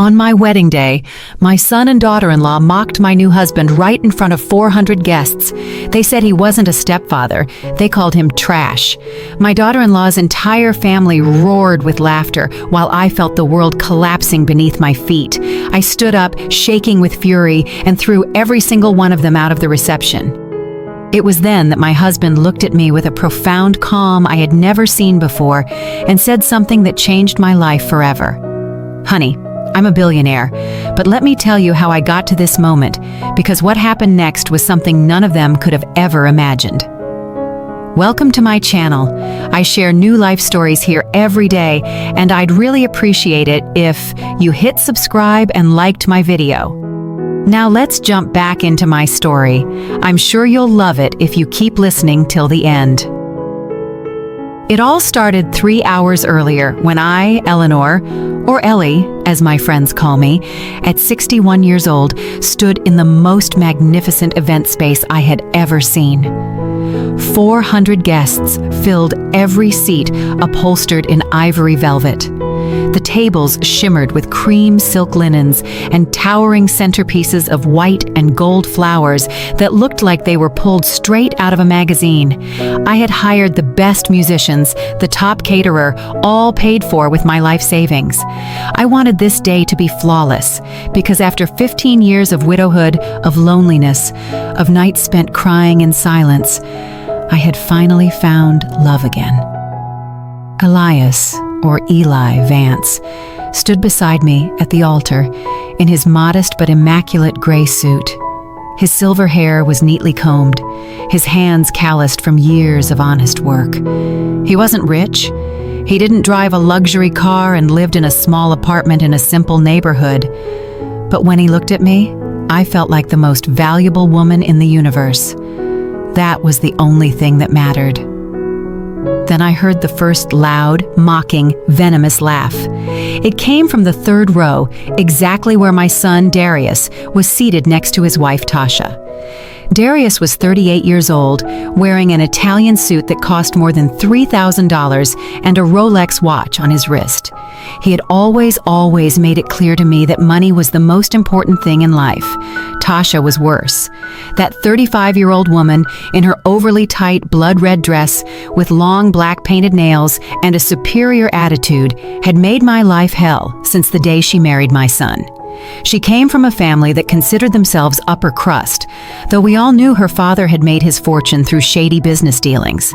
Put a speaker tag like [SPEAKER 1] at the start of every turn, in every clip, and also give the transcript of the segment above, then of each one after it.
[SPEAKER 1] On my wedding day, my son and daughter-in-law mocked my new husband right in front of 400 guests. They said he wasn't a stepfather. They called him trash. My daughter-in-law's entire family roared with laughter, while I felt the world collapsing beneath my feet. I stood up, shaking with fury, and threw every single one of them out of the reception. It was then that my husband looked at me with a profound calm I had never seen before and said something that changed my life forever. "Honey, I'm a billionaire, but let me tell you how I got to this moment, because what happened next was something none of them could have ever imagined." Welcome to my channel. I share new life stories here every day, and I'd really appreciate it if you hit subscribe and liked my video. Now let's jump back into my story. I'm sure you'll love it if you keep listening till the end. It all started 3 hours earlier when I, Eleanor, or Ellie, as my friends call me, at 61 years old, stood in the most magnificent event space I had ever seen. 400 guests filled every seat, upholstered in ivory velvet. The tables shimmered with cream silk linens and towering centerpieces of white and gold flowers that looked like they were pulled straight out of a magazine. I had hired the best musicians, the top caterer, all paid for with my life savings. I wanted this day to be flawless, because after 15 years of widowhood, of loneliness, of nights spent crying in silence, I had finally found love again. Elias, or Eli Vance, stood beside me at the altar in his modest but immaculate gray suit. His silver hair was neatly combed, his hands calloused from years of honest work. He wasn't rich. He didn't drive a luxury car and lived in a small apartment in a simple neighborhood. But when he looked at me, I felt like the most valuable woman in the universe. That was the only thing that mattered. Then I heard the first loud, mocking, venomous laugh. It came from the third row, exactly where my son, Darius, was seated next to his wife, Tasha. Darius was 38 years old, wearing an Italian suit that cost more than $3,000 and a Rolex watch on his wrist. He had always made it clear to me that money was the most important thing in life. Tasha was worse. That 35-year-old woman in her overly tight blood-red dress with long black painted nails and a superior attitude had made my life hell since the day she married my son. She came from a family that considered themselves upper crust, though we all knew her father had made his fortune through shady business dealings.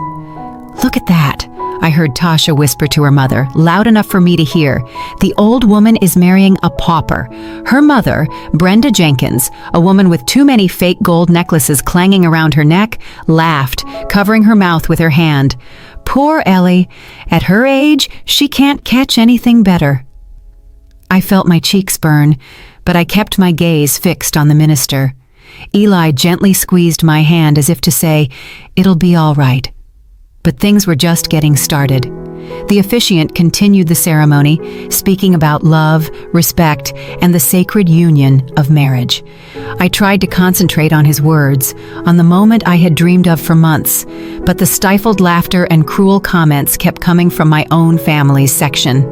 [SPEAKER 1] "Look at that," I heard Tasha whisper to her mother, loud enough for me to hear. "The old woman is marrying a pauper." Her mother, Brenda Jenkins, a woman with too many fake gold necklaces clanging around her neck, laughed, covering her mouth with her hand. "Poor Ellie. At her age, she can't catch anything better." I felt my cheeks burn, but I kept my gaze fixed on the minister. Eli gently squeezed my hand as if to say, "It'll be all right." But things were just getting started. The officiant continued the ceremony, speaking about love, respect, and the sacred union of marriage. I tried to concentrate on his words, on the moment I had dreamed of for months, but the stifled laughter and cruel comments kept coming from my own family's section.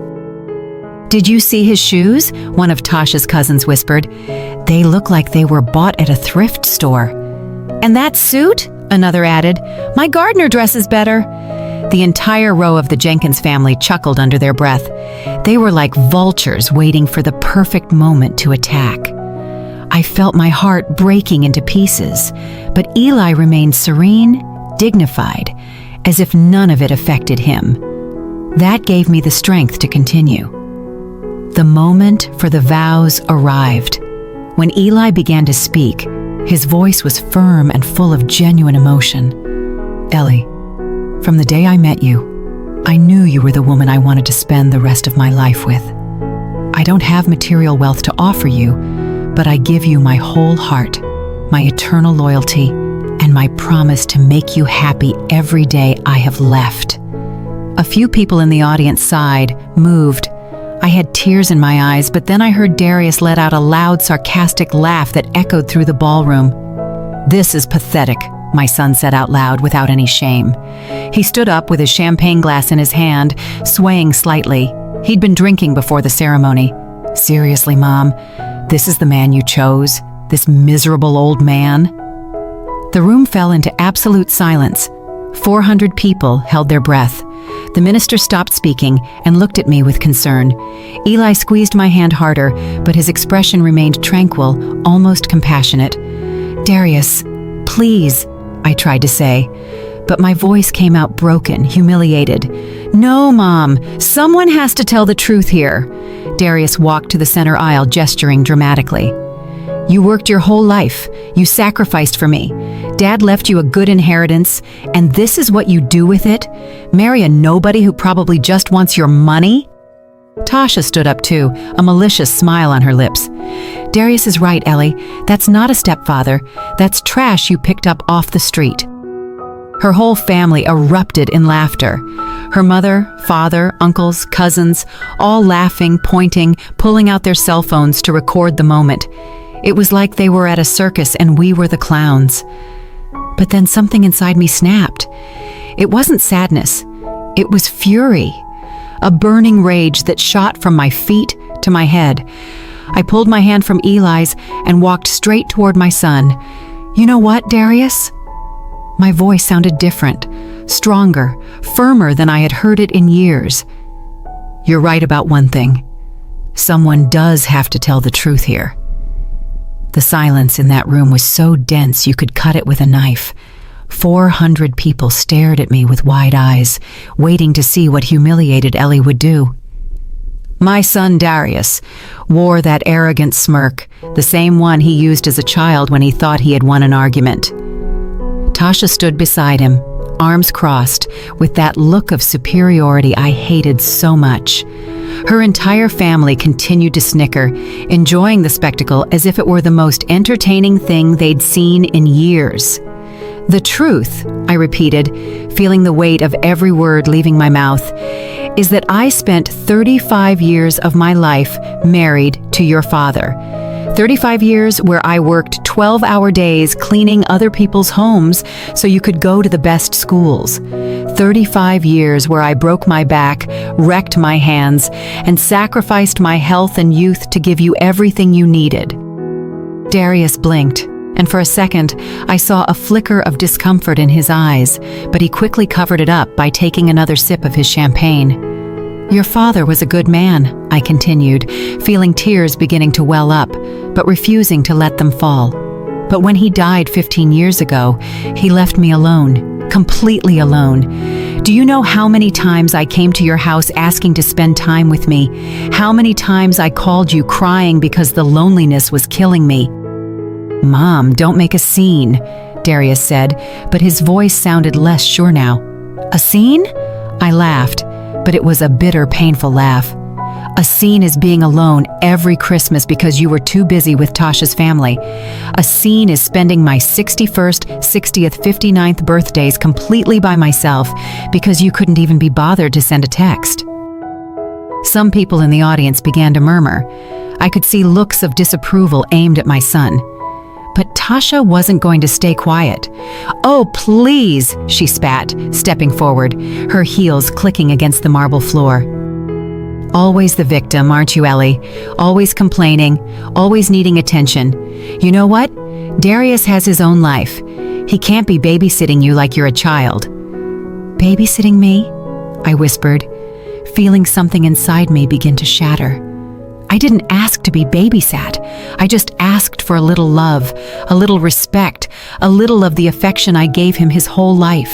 [SPEAKER 1] "Did you see his shoes?" one of Tasha's cousins whispered. "They look like they were bought at a thrift store." "And that suit?" another added. "My gardener dresses better." The entire row of the Jenkins family chuckled under their breath. They were like vultures waiting for the perfect moment to attack. I felt my heart breaking into pieces, but Eli remained serene, dignified, as if none of it affected him. That gave me the strength to continue. The moment for the vows arrived. When Eli began to speak, his voice was firm and full of genuine emotion. "Ellie, from the day I met you, I knew you were the woman I wanted to spend the rest of my life with. I don't have material wealth to offer you, but I give you my whole heart, my eternal loyalty, and my promise to make you happy every day I have left." A few people in the audience sighed, moved. I had tears in my eyes, but then I heard Darius let out a loud, sarcastic laugh that echoed through the ballroom. "This is pathetic," my son said out loud without any shame. He stood up with his champagne glass in his hand, swaying slightly. He'd been drinking before the ceremony. Seriously, Mom, this is the man you chose? This miserable old man? The room fell into absolute silence. 400 people held their breath. The minister stopped speaking and looked at me with concern. Eli squeezed my hand harder, but his expression remained tranquil, almost compassionate. "Darius, please," I tried to say, but my voice came out broken, humiliated. "No, Mom, someone has to tell the truth here." Darius walked to the center aisle, gesturing dramatically. "You worked your whole life. You sacrificed for me. Dad left you a good inheritance, and this is what you do with it? Marry a nobody who probably just wants your money?" Tasha stood up too, a malicious smile on her lips. "Darius is right, Ellie. That's not a stepfather. That's trash you picked up off the street." Her whole family erupted in laughter. Her mother, father, uncles, cousins, all laughing, pointing, pulling out their cell phones to record the moment. It was like they were at a circus and we were the clowns. But then something inside me snapped. It wasn't sadness. It was fury. A burning rage that shot from my feet to my head. I pulled my hand from Eli's and walked straight toward my son. "You know what, Darius?" My voice sounded different, stronger, firmer than I had heard it in years. "You're right about one thing. Someone does have to tell the truth here." The silence in that room was so dense you could cut it with a knife. 400 people stared at me with wide eyes, waiting to see what humiliated Ellie would do. My son Darius wore that arrogant smirk, the same one he used as a child when he thought he had won an argument. Tasha stood beside him, arms crossed, with that look of superiority I hated so much. Her entire family continued to snicker, enjoying the spectacle as if it were the most entertaining thing they'd seen in years. "The truth," I repeated, feeling the weight of every word leaving my mouth, "is that I spent 35 years of my life married to your father. 35 years where I worked 12-hour days cleaning other people's homes so you could go to the best schools. 35 years where I broke my back, wrecked my hands, and sacrificed my health and youth to give you everything you needed." Darius blinked, and for a second, I saw a flicker of discomfort in his eyes, but he quickly covered it up by taking another sip of his champagne. "Your father was a good man," I continued, feeling tears beginning to well up, but refusing to let them fall. "But when he died 15 years ago, he left me alone, completely alone. Do you know how many times I came to your house asking to spend time with me? How many times I called you crying because the loneliness was killing me?" "Mom, don't make a scene," Darius said, but his voice sounded less sure now. "A scene?" I laughed, but it was a bitter, painful laugh. "A scene is being alone every Christmas because you were too busy with Tasha's family. A scene is spending my 61st, 60th, 59th birthdays completely by myself because you couldn't even be bothered to send a text." Some people in the audience began to murmur. I could see looks of disapproval aimed at my son. But Tasha wasn't going to stay quiet. "Oh, please," she spat, stepping forward, her heels clicking against the marble floor. "Always the victim, aren't you, Ellie? Always complaining, always needing attention. You know what? Darius has his own life. He can't be babysitting you like you're a child." "Babysitting me?" I whispered, feeling something inside me begin to shatter. I didn't ask to be babysat. I just asked for a little love, a little respect, a little of the affection I gave him his whole life.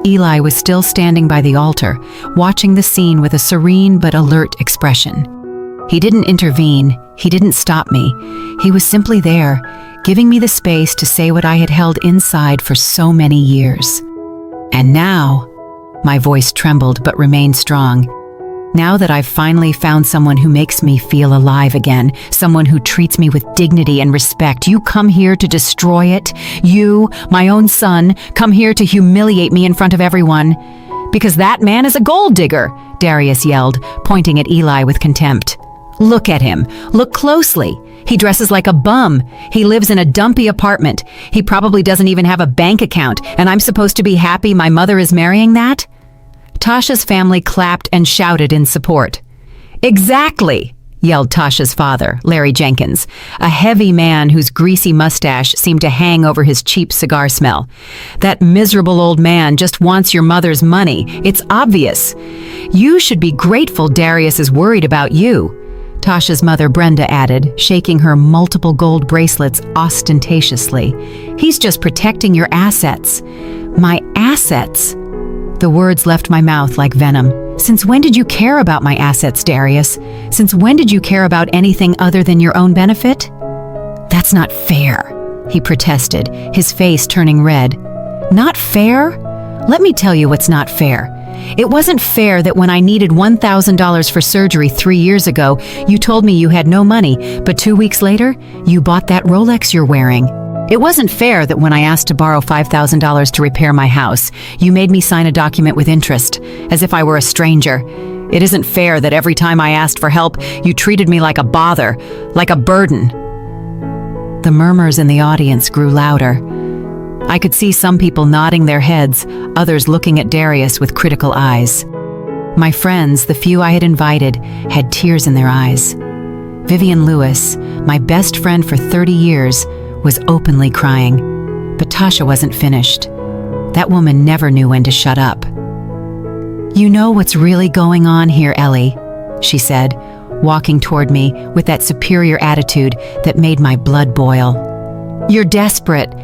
[SPEAKER 1] Eli was still standing by the altar, watching the scene with a serene but alert expression. He didn't intervene. He didn't stop me. He was simply there, giving me the space to say what I had held inside for so many years. And now, my voice trembled but remained strong. Now that I've finally found someone who makes me feel alive again, someone who treats me with dignity and respect, you come here to destroy it? You, my own son, come here to humiliate me in front of everyone? Because that man is a gold digger, Darius yelled, pointing at Eli with contempt. Look at him. Look closely. He dresses like a bum. He lives in a dumpy apartment. He probably doesn't even have a bank account, and I'm supposed to be happy my mother is marrying that? Tasha's family clapped and shouted in support. Exactly, yelled Tasha's father, Larry Jenkins, a heavy man whose greasy mustache seemed to hang over his cheap cigar smell. "That miserable old man just wants your mother's money. It's obvious. You should be grateful Darius is worried about you," Tasha's mother Brenda added, shaking her multiple gold bracelets ostentatiously. "He's just protecting your assets." "My assets?" The words left my mouth like venom. "Since when did you care about my assets, Darius? Since when did you care about anything other than your own benefit?" "That's not fair," he protested, his face turning red. "Not fair? Let me tell you what's not fair. It wasn't fair that when I needed $1,000 for surgery 3 years ago, you told me you had no money, but 2 weeks later, you bought that Rolex you're wearing. It wasn't fair that when I asked to borrow $5,000 to repair my house, you made me sign a document with interest, as if I were a stranger. It isn't fair that every time I asked for help, you treated me like a bother, like a burden." The murmurs in the audience grew louder. I could see some people nodding their heads, others looking at Darius with critical eyes. My friends, the few I had invited, had tears in their eyes. Vivian Lewis, my best friend for 30 years, was openly crying. But Tasha wasn't finished. That woman never knew when to shut up. "You know what's really going on here, Ellie," she said, walking toward me with that superior attitude that made my blood boil. "You're desperate.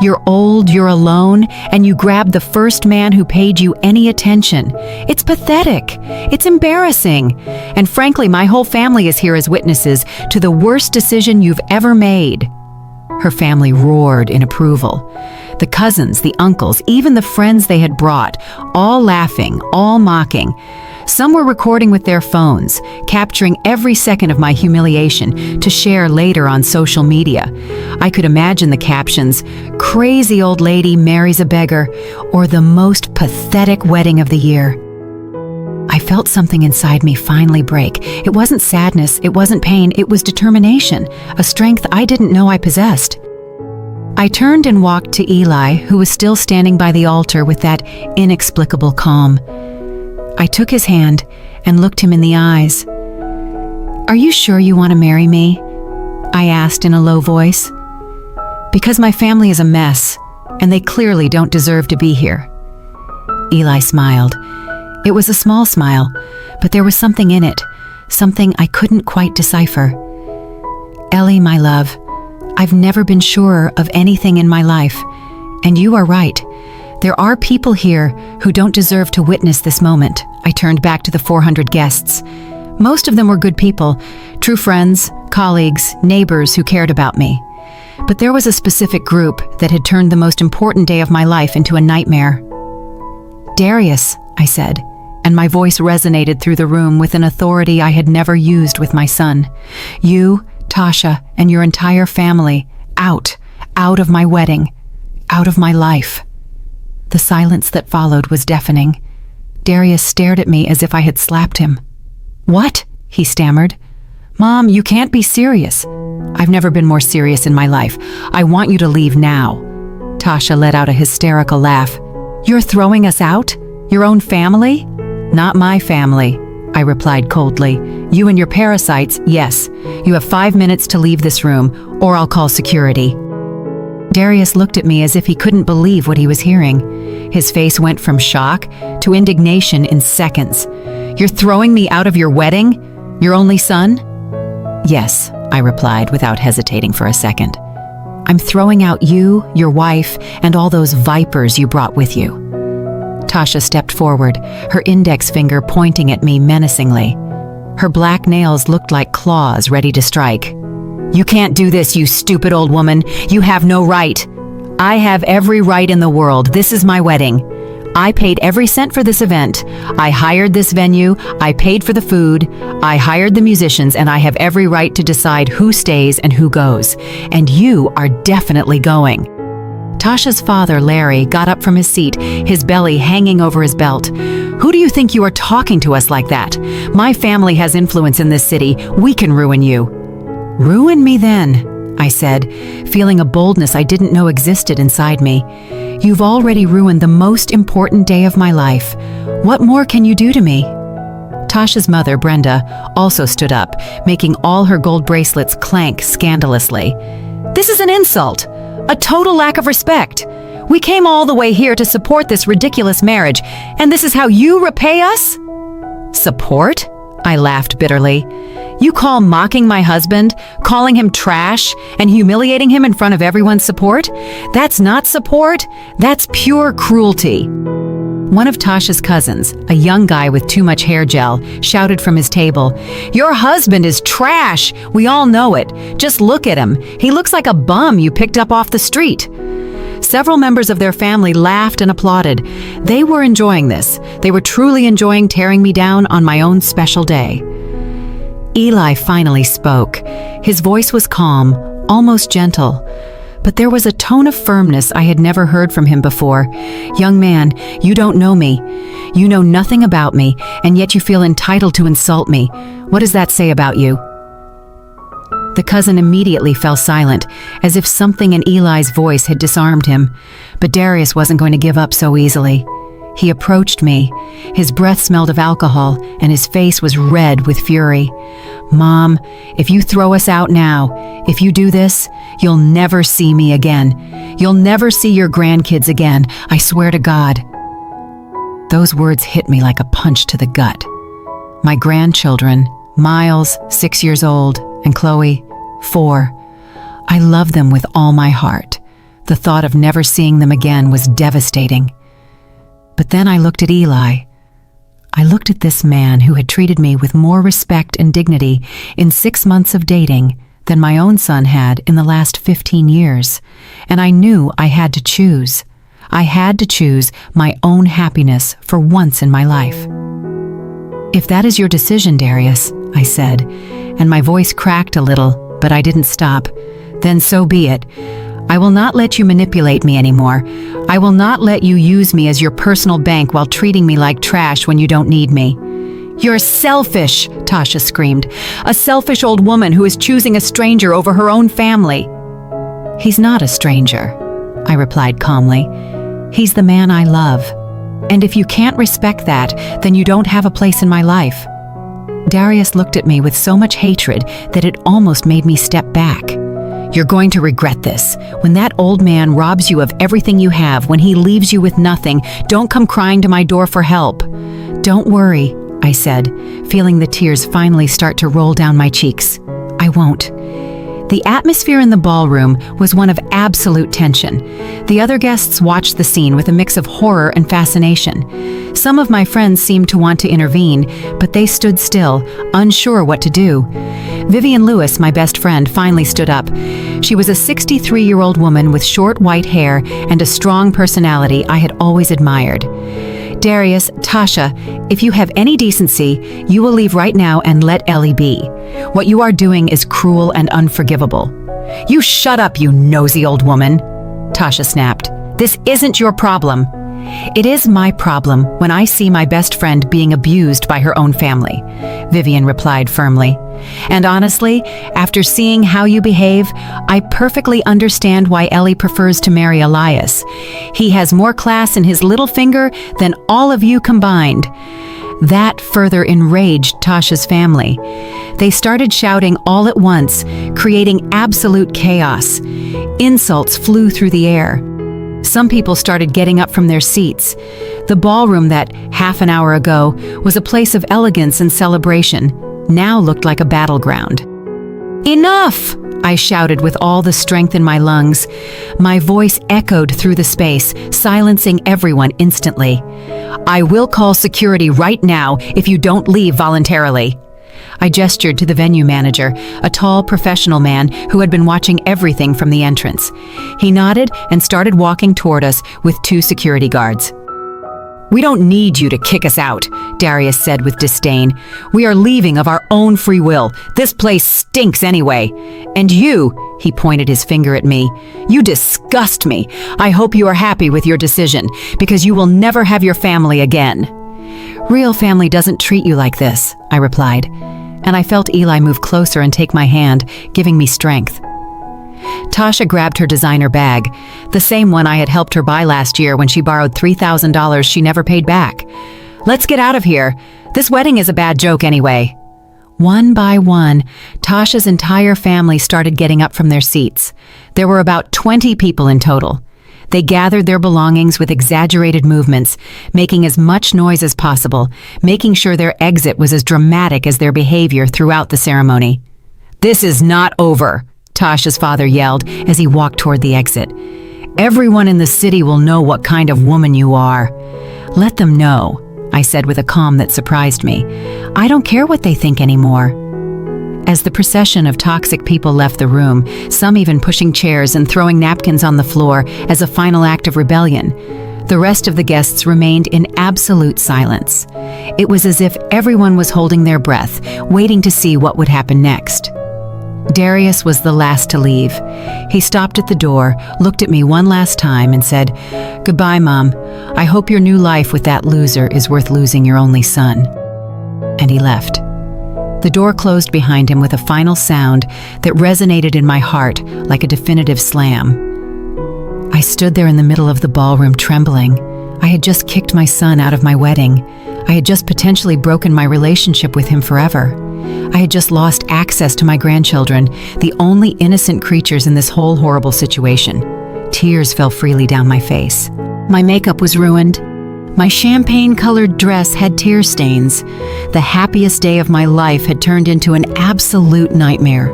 [SPEAKER 1] You're old, you're alone, and you grabbed the first man who paid you any attention. It's pathetic. It's embarrassing. And frankly, my whole family is here as witnesses to the worst decision you've ever made." Her family roared in approval. The cousins, the uncles, even the friends they had brought, all laughing, all mocking. Some were recording with their phones, capturing every second of my humiliation to share later on social media. I could imagine the captions, "Crazy old lady marries a beggar," or "The most pathetic wedding of the year." I felt something inside me finally break. It wasn't sadness, it wasn't pain, it was determination, a strength I didn't know I possessed. I turned and walked to Eli, who was still standing by the altar with that inexplicable calm. I took his hand and looked him in the eyes. "Are you sure you want to marry me?" I asked in a low voice. "Because my family is a mess, and they clearly don't deserve to be here." Eli smiled. It was a small smile, but there was something in it, something I couldn't quite decipher. "Ellie, my love, I've never been surer of anything in my life, and you are right. There are people here who don't deserve to witness this moment." I turned back to the 400 guests. Most of them were good people, true friends, colleagues, neighbors who cared about me. But there was a specific group that had turned the most important day of my life into a nightmare. "Darius," I said, and my voice resonated through the room with an authority I had never used with my son. "You, Tasha, and your entire family, out of my wedding, out of my life." The silence that followed was deafening. Darius stared at me as if I had slapped him. "What?" he stammered. "Mom, you can't be serious." "I've never been more serious in my life. I want you to leave now." Tasha let out a hysterical laugh. "You're throwing us out? Your own family?" "Not my family," I replied coldly. "You and your parasites, yes. You have 5 minutes to leave this room, or I'll call security." Darius looked at me as if he couldn't believe what he was hearing. His face went from shock to indignation in seconds. "You're throwing me out of your wedding? Your only son?" "Yes," I replied without hesitating for a second. "I'm throwing out you, your wife, and all those vipers you brought with you." Tasha stepped forward, her index finger pointing at me menacingly. Her black nails looked like claws ready to strike. "You can't do this, you stupid old woman. You have no right." "I have every right in the world. This is my wedding. I paid every cent for this event. I hired this venue. I paid for the food. I hired the musicians, and I have every right to decide who stays and who goes. And you are definitely going." Tasha's father, Larry, got up from his seat, his belly hanging over his belt. "Who do you think you are talking to us like that? My family has influence in this city. We can ruin you." "Ruin me then," I said, feeling a boldness I didn't know existed inside me. "You've already ruined the most important day of my life. What more can you do to me?" Tasha's mother, Brenda, also stood up, making all her gold bracelets clank scandalously. "This is an insult, a total lack of respect. We came all the way here to support this ridiculous marriage, and this is how you repay us?" "Support?" I laughed bitterly. "You call mocking my husband, calling him trash, and humiliating him in front of everyone support? That's not support, that's pure cruelty." One of Tasha's cousins, a young guy with too much hair gel, shouted from his table, "Your husband is trash! We all know it. Just look at him. He looks like a bum you picked up off the street." Several members of their family laughed and applauded. They were enjoying this. They were truly enjoying tearing me down on my own special day. Eli finally spoke. His voice was calm, almost gentle, but there was a tone of firmness I had never heard from him before. "Young man, you don't know me. You know nothing about me, and yet you feel entitled to insult me. What does that say about you?" The cousin immediately fell silent, as if something in Eli's voice had disarmed him. But Darius wasn't going to give up so easily. He approached me. His breath smelled of alcohol, and his face was red with fury. "Mom, if you throw us out now, if you do this, you'll never see me again. You'll never see your grandkids again, I swear to God." Those words hit me like a punch to the gut. My grandchildren, Miles, 6 years old, and Chloe, 4. I love them with all my heart. The thought of never seeing them again was devastating. But then I looked at Eli. I looked at this man who had treated me with more respect and dignity in 6 months of dating than my own son had in the last 15 years, and I knew I had to choose. I had to choose my own happiness for once in my life. "If that is your decision, Darius," I said, and my voice cracked a little, but I didn't stop, "then so be it. I will not let you manipulate me anymore. I will not let you use me as your personal bank while treating me like trash when you don't need me." "You're selfish," Tasha screamed. "A selfish old woman who is choosing a stranger over her own family." "He's not a stranger," I replied calmly. "He's the man I love. And if you can't respect that, then you don't have a place in my life." Darius looked at me with so much hatred that it almost made me step back. "You're going to regret this. When that old man robs you of everything you have, when he leaves you with nothing, don't come crying to my door for help." "Don't worry," I said, feeling the tears finally start to roll down my cheeks. "I won't." The atmosphere in the ballroom was one of absolute tension. The other guests watched the scene with a mix of horror and fascination. Some of my friends seemed to want to intervene, but they stood still, unsure what to do. Vivian Lewis, my best friend, finally stood up. She was a 63-year-old woman with short white hair and a strong personality I had always admired. "Darius, Tasha, if you have any decency, you will leave right now and let Ellie be. What you are doing is cruel and unforgivable." "You shut up, you nosy old woman," Tasha snapped. "This isn't your problem." "It is my problem when I see my best friend being abused by her own family," Vivian replied firmly. "And honestly, after seeing how you behave, I perfectly understand why Ellie prefers to marry Elias. He has more class in his little finger than all of you combined." That further enraged Tasha's family. They started shouting all at once, creating absolute chaos. Insults flew through the air. Some people started getting up from their seats. The ballroom that, half an hour ago, was a place of elegance and celebration, now looked like a battleground. "Enough!" I shouted with all the strength in my lungs. My voice echoed through the space, silencing everyone instantly. "I will call security right now if you don't leave voluntarily." I gestured to the venue manager, a tall professional man who had been watching everything from the entrance. He nodded and started walking toward us with 2 security guards. "We don't need you to kick us out," Darius said with disdain. "We are leaving of our own free will. This place stinks anyway. And you," he pointed his finger at me, "you disgust me. I hope you are happy with your decision, because you will never have your family again." "Real family doesn't treat you like this," I replied, and I felt Eli move closer and take my hand, giving me strength. Tasha grabbed her designer bag, the same one I had helped her buy last year when she borrowed $3,000 she never paid back. Let's get out of here. This wedding is a bad joke anyway." One by one, Tasha's entire family started getting up from their seats. There were about 20 people in total. They gathered their belongings with exaggerated movements, making as much noise as possible, making sure their exit was as dramatic as their behavior throughout the ceremony. "This is not over," Tasha's father yelled as he walked toward the exit. "Everyone in the city will know what kind of woman you are." "Let them know," I said with a calm that surprised me. "I don't care what they think anymore." As the procession of toxic people left the room, some even pushing chairs and throwing napkins on the floor as a final act of rebellion, the rest of the guests remained in absolute silence. It was as if everyone was holding their breath, waiting to see what would happen next. Darius was the last to leave. He stopped at the door, looked at me one last time and said, "Goodbye, Mom. I hope your new life with that loser is worth losing your only son." And he left. The door closed behind him with a final sound that resonated in my heart like a definitive slam. I stood there in the middle of the ballroom trembling. I had just kicked my son out of my wedding. I had just potentially broken my relationship with him forever. I had just lost access to my grandchildren, the only innocent creatures in this whole horrible situation. Tears fell freely down my face. My makeup was ruined. My champagne-colored dress had tear stains. The happiest day of my life had turned into an absolute nightmare.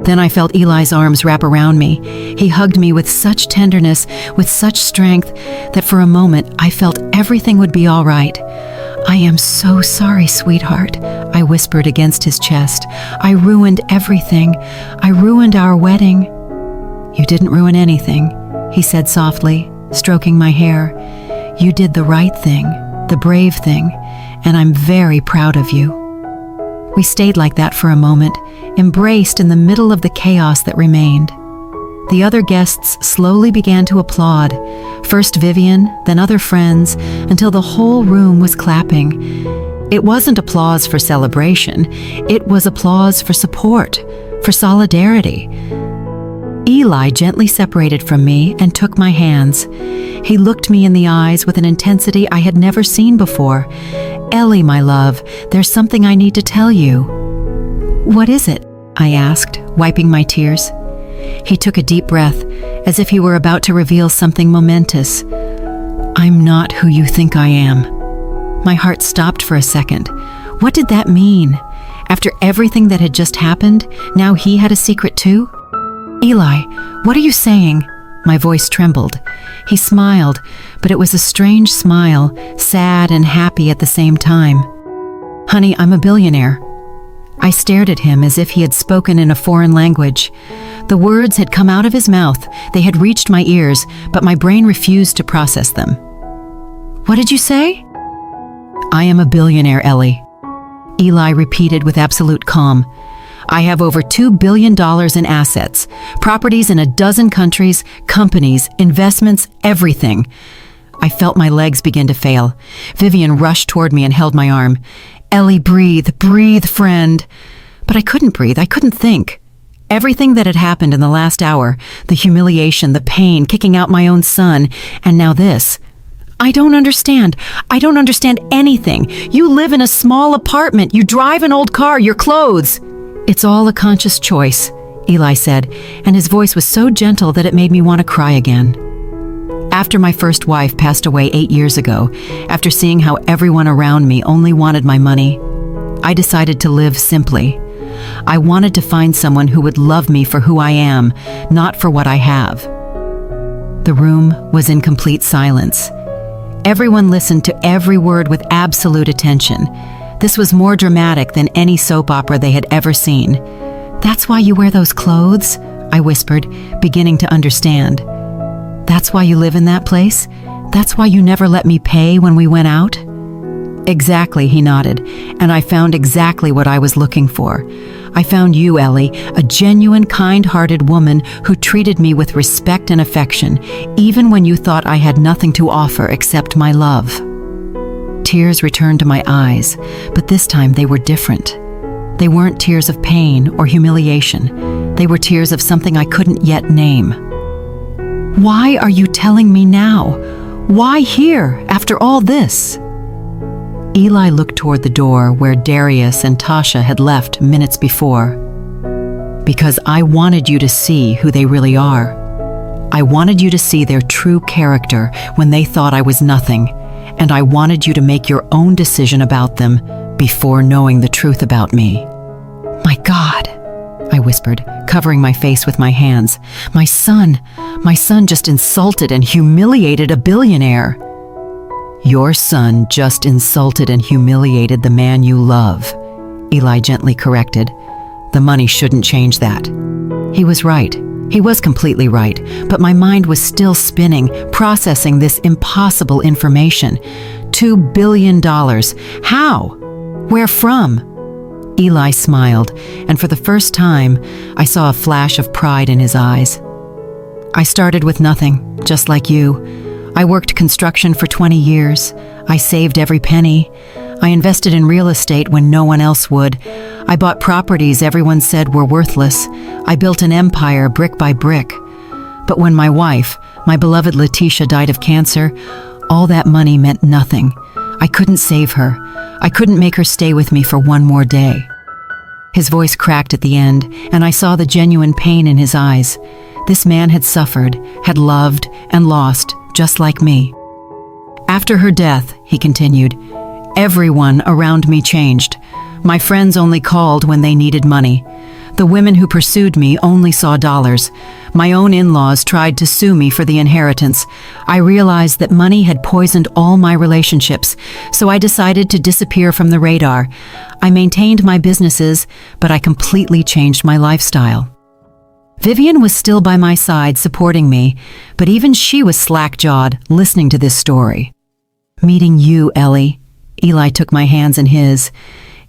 [SPEAKER 1] Then I felt Eli's arms wrap around me. He hugged me with such tenderness, with such strength, that for a moment I felt everything would be all right. "I am so sorry, sweetheart," I whispered against his chest. "I ruined everything. I ruined our wedding." "You didn't ruin anything," he said softly, stroking my hair. "You did the right thing, the brave thing, and I'm very proud of you." We stayed like that for a moment, embraced in the middle of the chaos that remained. The other guests slowly began to applaud, first Vivian, then other friends, until the whole room was clapping. It wasn't applause for celebration, it was applause for support, for solidarity. Eli gently separated from me and took my hands. He looked me in the eyes with an intensity I had never seen before. "Ellie, my love, there's something I need to tell you." "What is it?" I asked, wiping my tears. He took a deep breath, as if he were about to reveal something momentous. "I'm not who you think I am." My heart stopped for a second. What did that mean? After everything that had just happened, now he had a secret too? "Eli, what are you saying?" My voice trembled. He smiled, but it was a strange smile, sad and happy at the same time. "Honey, I'm a billionaire." I stared at him as if he had spoken in a foreign language. The words had come out of his mouth, they had reached my ears, but my brain refused to process them. "What did you say?" "I am a billionaire, Ellie," Eli repeated with absolute calm. "I have over $2 billion in assets, properties in a dozen countries, companies, investments, everything." I felt my legs begin to fail. Vivian rushed toward me and held my arm. "Ellie, breathe, breathe, friend." But I couldn't breathe, I couldn't think. Everything that had happened in the last hour, the humiliation, the pain, kicking out my own son, and now this. I don't understand. I don't understand anything. You live in a small apartment, you drive an old car, your clothes. "It's all a conscious choice," Eli said, and his voice was so gentle that it made me want to cry again. After my first wife passed away 8 years ago, after seeing how everyone around me only wanted my money, I decided to live simply. I wanted to find someone who would love me for who I am, not for what I have. The room was in complete silence. Everyone listened to every word with absolute attention. This was more dramatic than any soap opera they had ever seen. "That's why you wear those clothes?" I whispered, beginning to understand. "That's why you live in that place? That's why you never let me pay when we went out?" "Exactly," he nodded, and I found exactly what I was looking for. I found you, Ellie, a genuine, kind-hearted woman who treated me with respect and affection, even when you thought I had nothing to offer except my love. Tears returned to my eyes, but this time they were different. They weren't tears of pain or humiliation. They were tears of something I couldn't yet name. "Why are you telling me now? Why here, after all this?" Eli looked toward the door where Darius and Tasha had left minutes before. Because I wanted you to see who they really are. I wanted you to see their true character when they thought I was nothing, and I wanted you to make your own decision about them before knowing the truth about me. My God, I whispered, covering my face with my hands. My son just insulted and humiliated a billionaire. Your son just insulted and humiliated the man you love, Eli gently corrected. The money shouldn't change that. He was right. He was completely right, but my mind was still spinning, processing this impossible information. $2 billion. How? Where from? Eli smiled, and for the first time, I saw a flash of pride in his eyes. I started with nothing, just like you. I worked construction for 20 years. I saved every penny. I invested in real estate when no one else would. I bought properties everyone said were worthless. I built an empire brick by brick. But when my wife, my beloved Letitia, died of cancer, all that money meant nothing. I couldn't save her. I couldn't make her stay with me for one more day. His voice cracked at the end, and I saw the genuine pain in his eyes. This man had suffered, had loved, and lost, just like me. After her death, he continued, everyone around me changed. My friends only called when they needed money. The women who pursued me only saw dollars. My own in-laws tried to sue me for the inheritance. I realized that money had poisoned all my relationships, so I decided to disappear from the radar. I maintained my businesses, but I completely changed my lifestyle. Vivian was still by my side, supporting me, but even she was slack-jawed, listening to this story. Meeting you, Ellie. Eli took my hands in his.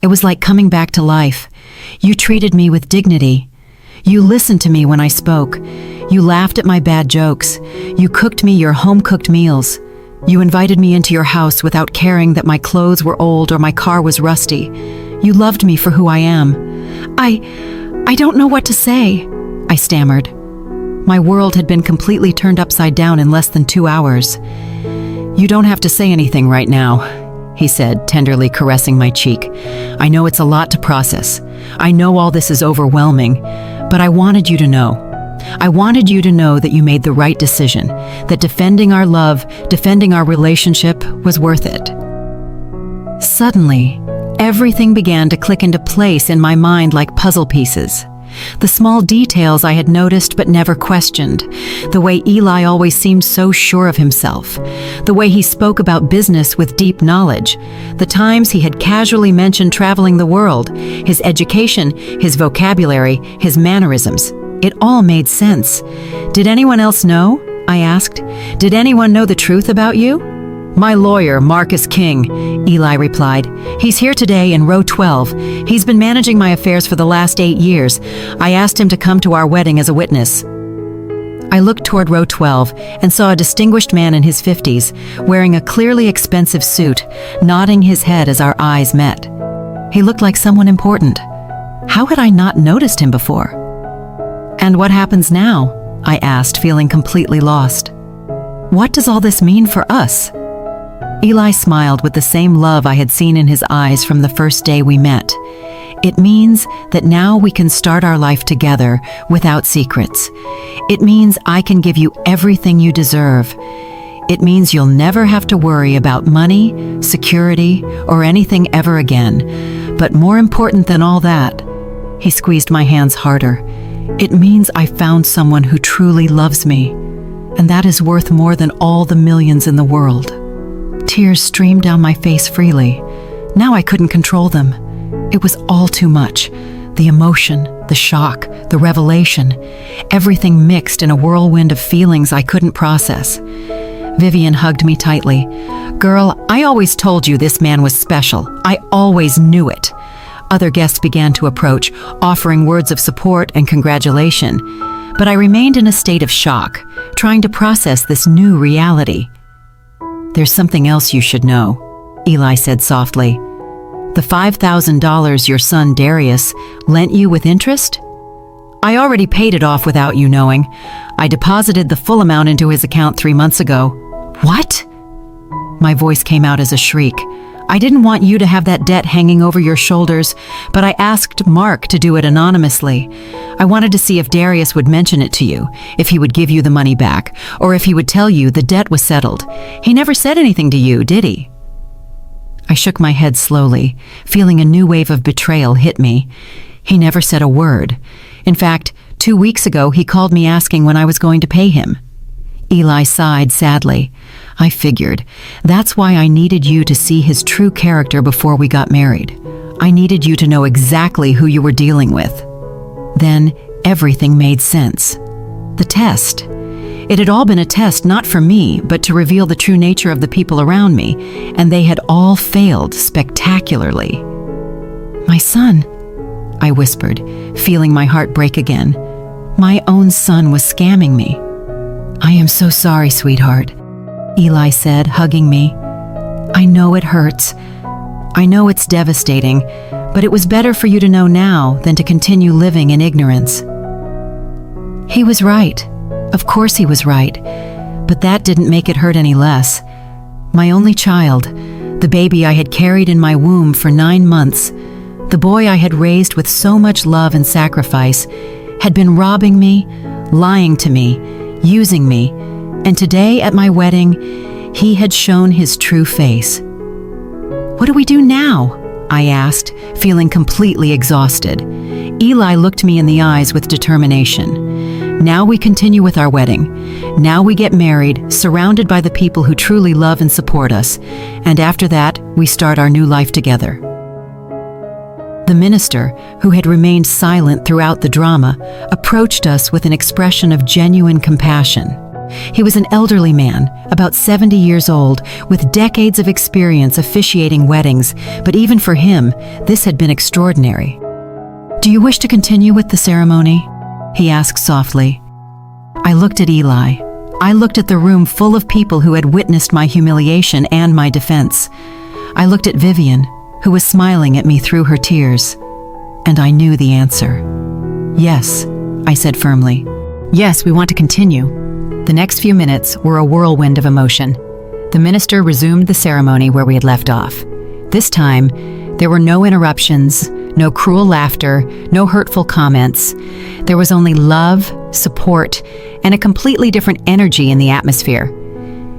[SPEAKER 1] It was like coming back to life. You treated me with dignity. You listened to me when I spoke. You laughed at my bad jokes. You cooked me your home-cooked meals. You invited me into your house without caring that my clothes were old or my car was rusty. You loved me for who I am. I don't know what to say, I stammered. My world had been completely turned upside down in less than 2 hours. You don't have to say anything right now, he said, tenderly caressing my cheek. I know it's a lot to process. I know all this is overwhelming, but I wanted you to know. I wanted you to know that you made the right decision, that defending our love, defending our relationship was worth it. Suddenly, everything began to click into place in my mind like puzzle pieces. The small details I had noticed but never questioned. The way Eli always seemed so sure of himself. The way he spoke about business with deep knowledge. The times he had casually mentioned traveling the world. His education, his vocabulary, his mannerisms. It all made sense. Did anyone else know? I asked. Did anyone know the truth about you? My lawyer, Marcus King, Eli replied. He's here today in row 12. He's been managing my affairs for the last 8 years. I asked him to come to our wedding as a witness. I looked toward row 12 and saw a distinguished man in his 50s, wearing a clearly expensive suit, nodding his head as our eyes met. He looked like someone important. How had I not noticed him before? And what happens now? I asked, feeling completely lost. What does all this mean for us? Eli smiled with the same love I had seen in his eyes from the first day we met. It means that now we can start our life together without secrets. It means I can give you everything you deserve. It means you'll never have to worry about money, security, or anything ever again. But more important than all that, he squeezed my hands harder. It means I found someone who truly loves me, and that is worth more than all the millions in the world. Tears streamed down my face freely. Now I couldn't control them. It was all too much. The emotion, the shock, the revelation, everything mixed in a whirlwind of feelings I couldn't process. Vivian hugged me tightly. Girl, I always told you this man was special. I always knew it. Other guests began to approach, offering words of support and congratulation. But I remained in a state of shock, trying to process this new reality. There's something else you should know, Eli said softly. The $5,000 your son Darius lent you with interest? I already paid it off without you knowing. I deposited the full amount into his account 3 months ago. What? My voice came out as a shriek. I didn't want you to have that debt hanging over your shoulders, but I asked Mark to do it anonymously. I wanted to see if Darius would mention it to you, if he would give you the money back, or if he would tell you the debt was settled. He never said anything to you, did he?" I shook my head slowly, feeling a new wave of betrayal hit me. He never said a word. In fact, 2 weeks ago he called me asking when I was going to pay him. Eli sighed sadly. "I figured. That's why I needed you to see his true character before we got married. I needed you to know exactly who you were dealing with." Then everything made sense. The test. It had all been a test not for me, but to reveal the true nature of the people around me, and they had all failed spectacularly. "My son," I whispered, feeling my heart break again. My own son was scamming me. "I am so sorry, sweetheart," Eli said, hugging me. "I know it hurts. I know it's devastating, but it was better for you to know now than to continue living in ignorance." He was right. Of course he was right. But that didn't make it hurt any less. My only child, the baby I had carried in my womb for 9 months, the boy I had raised with so much love and sacrifice, had been robbing me, lying to me, using me, and today at my wedding, he had shown his true face. "What do we do now?" I asked, feeling completely exhausted. Eli looked me in the eyes with determination. "Now we continue with our wedding. Now we get married, surrounded by the people who truly love and support us, and after that, we start our new life together." The minister, who had remained silent throughout the drama, approached us with an expression of genuine compassion. He was an elderly man, about 70 years old, with decades of experience officiating weddings, but even for him, this had been extraordinary. "Do you wish to continue with the ceremony?" he asked softly. I looked at Eli. I looked at the room full of people who had witnessed my humiliation and my defense. I looked at Vivian, who was smiling at me through her tears, and I knew the answer. "Yes," I said firmly. "Yes, we want to continue." The next few minutes were a whirlwind of emotion. The minister resumed the ceremony where we had left off. This time, there were no interruptions, no cruel laughter, no hurtful comments. There was only love, support, and a completely different energy in the atmosphere.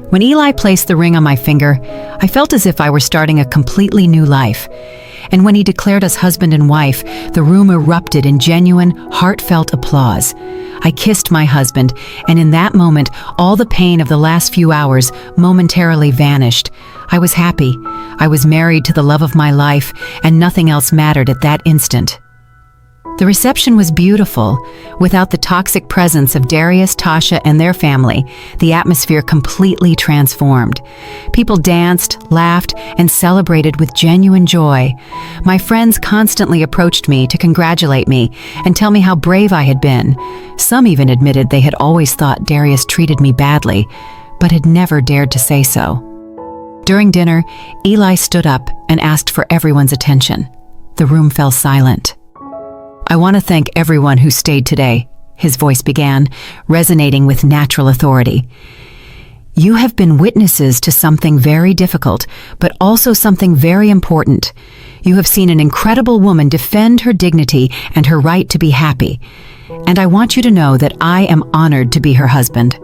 [SPEAKER 1] When Eli placed the ring on my finger, I felt as if I were starting a completely new life. And when he declared us husband and wife, the room erupted in genuine, heartfelt applause. I kissed my husband, and in that moment, all the pain of the last few hours momentarily vanished. I was happy. I was married to the love of my life, and nothing else mattered at that instant. The reception was beautiful. Without the toxic presence of Darius, Tasha, and their family, the atmosphere completely transformed. People danced, laughed, and celebrated with genuine joy. My friends constantly approached me to congratulate me and tell me how brave I had been. Some even admitted they had always thought Darius treated me badly, but had never dared to say so. During dinner, Eli stood up and asked for everyone's attention. The room fell silent. "I want to thank everyone who stayed today," his voice began, resonating with natural authority. "You have been witnesses to something very difficult, but also something very important. You have seen an incredible woman defend her dignity and her right to be happy. And I want you to know that I am honored to be her husband."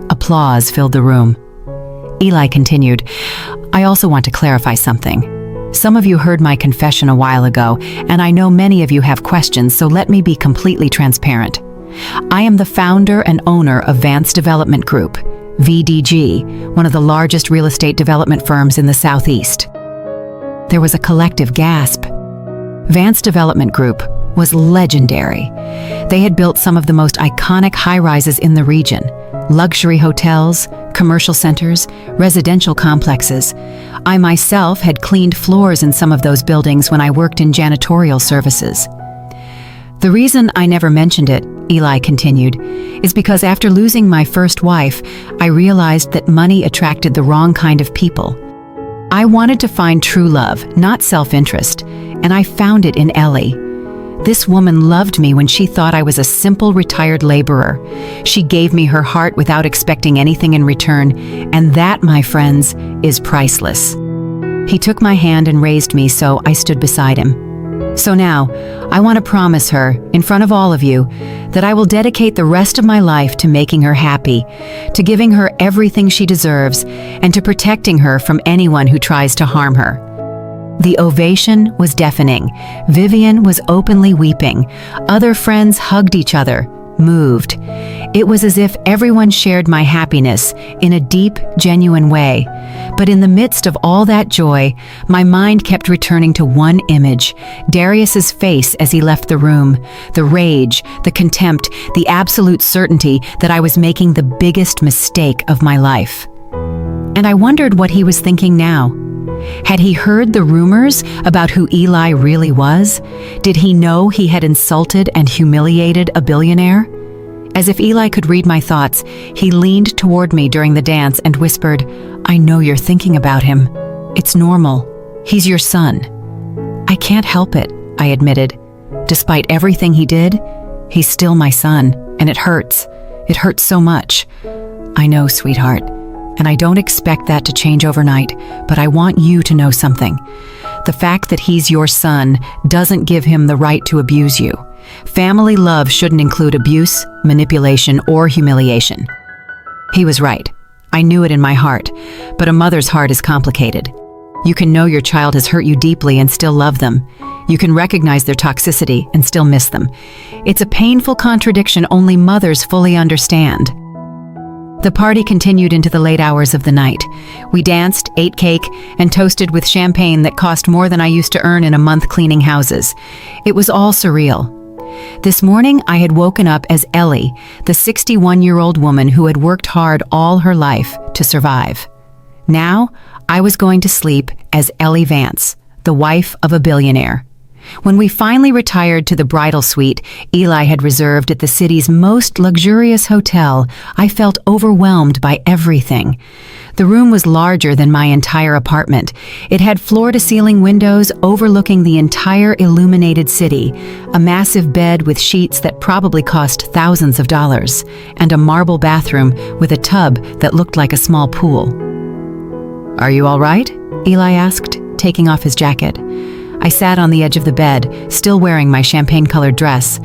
[SPEAKER 1] Applause filled the room. Eli continued, "I also want to clarify something. Some of you heard my confession a while ago, and I know many of you have questions, so let me be completely transparent. I am the founder and owner of Vance Development Group, VDG, one of the largest real estate development firms in the Southeast." There was a collective gasp. Vance Development Group was legendary. They had built some of the most iconic high-rises in the region, luxury hotels, commercial centers, residential complexes. I myself had cleaned floors in some of those buildings when I worked in janitorial services. "The reason I never mentioned it," Eli continued, "is because after losing my first wife, I realized that money attracted the wrong kind of people. I wanted to find true love, not self-interest, and I found it in Ellie. This woman loved me when she thought I was a simple retired laborer. She gave me her heart without expecting anything in return, and that, my friends, is priceless." He took my hand and raised me so I stood beside him. "So now, I want to promise her, in front of all of you, that I will dedicate the rest of my life to making her happy, to giving her everything she deserves, and to protecting her from anyone who tries to harm her." The ovation was deafening. Vivian was openly weeping. Other friends hugged each other, moved. It was as if everyone shared my happiness in a deep, genuine way. But in the midst of all that joy, my mind kept returning to one image, Darius's face as he left the room, the rage, the contempt, the absolute certainty that I was making the biggest mistake of my life. And I wondered what he was thinking now. Had he heard the rumors about who Eli really was? Did he know he had insulted and humiliated a billionaire? As if Eli could read my thoughts, he leaned toward me during the dance and whispered, "I know you're thinking about him. It's normal. He's your son." "I can't help it," I admitted. "Despite everything he did, he's still my son, and it hurts. It hurts so much." "I know, sweetheart. And I don't expect that to change overnight, but I want you to know something. The fact that he's your son doesn't give him the right to abuse you. Family love shouldn't include abuse, manipulation, or humiliation." He was right. I knew it in my heart, but a mother's heart is complicated. You can know your child has hurt you deeply and still love them. You can recognize their toxicity and still miss them. It's a painful contradiction only mothers fully understand. The party continued into the late hours of the night. We danced, ate cake, and toasted with champagne that cost more than I used to earn in a month cleaning houses. It was all surreal. This morning, I had woken up as Ellie, the 61-year-old woman who had worked hard all her life to survive. Now, I was going to sleep as Ellie Vance, the wife of a billionaire. When we finally retired to the bridal suite Eli had reserved at the city's most luxurious hotel, I felt overwhelmed by everything. The room was larger than my entire apartment. It had floor-to-ceiling windows overlooking the entire illuminated city, a massive bed with sheets that probably cost thousands of dollars, and a marble bathroom with a tub that looked like a small pool. "Are you all right?" Eli asked, taking off his jacket. I sat on the edge of the bed, still wearing my champagne-colored dress.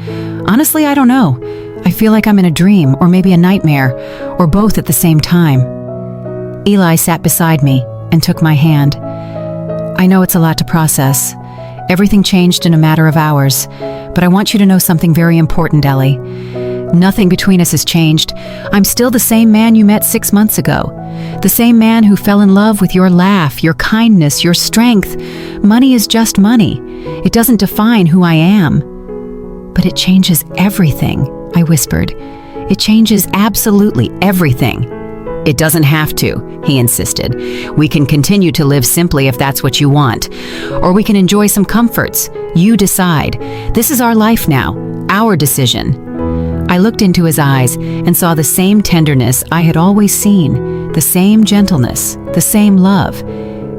[SPEAKER 1] "Honestly, I don't know. I feel like I'm in a dream, or maybe a nightmare, or both at the same time." Eli sat beside me and took my hand. "I know it's a lot to process. Everything changed in a matter of hours, but I want you to know something very important, Ellie. Nothing between us has changed. I'm still the same man you met 6 months ago. The same man who fell in love with your laugh, your kindness, your strength. Money is just money. It doesn't define who I am." "But it changes everything," I whispered. "It changes absolutely everything." "It doesn't have to," he insisted. "We can continue to live simply if that's what you want. Or we can enjoy some comforts. You decide. This is our life now, our decision." I looked into his eyes and saw the same tenderness I had always seen, the same gentleness, the same love.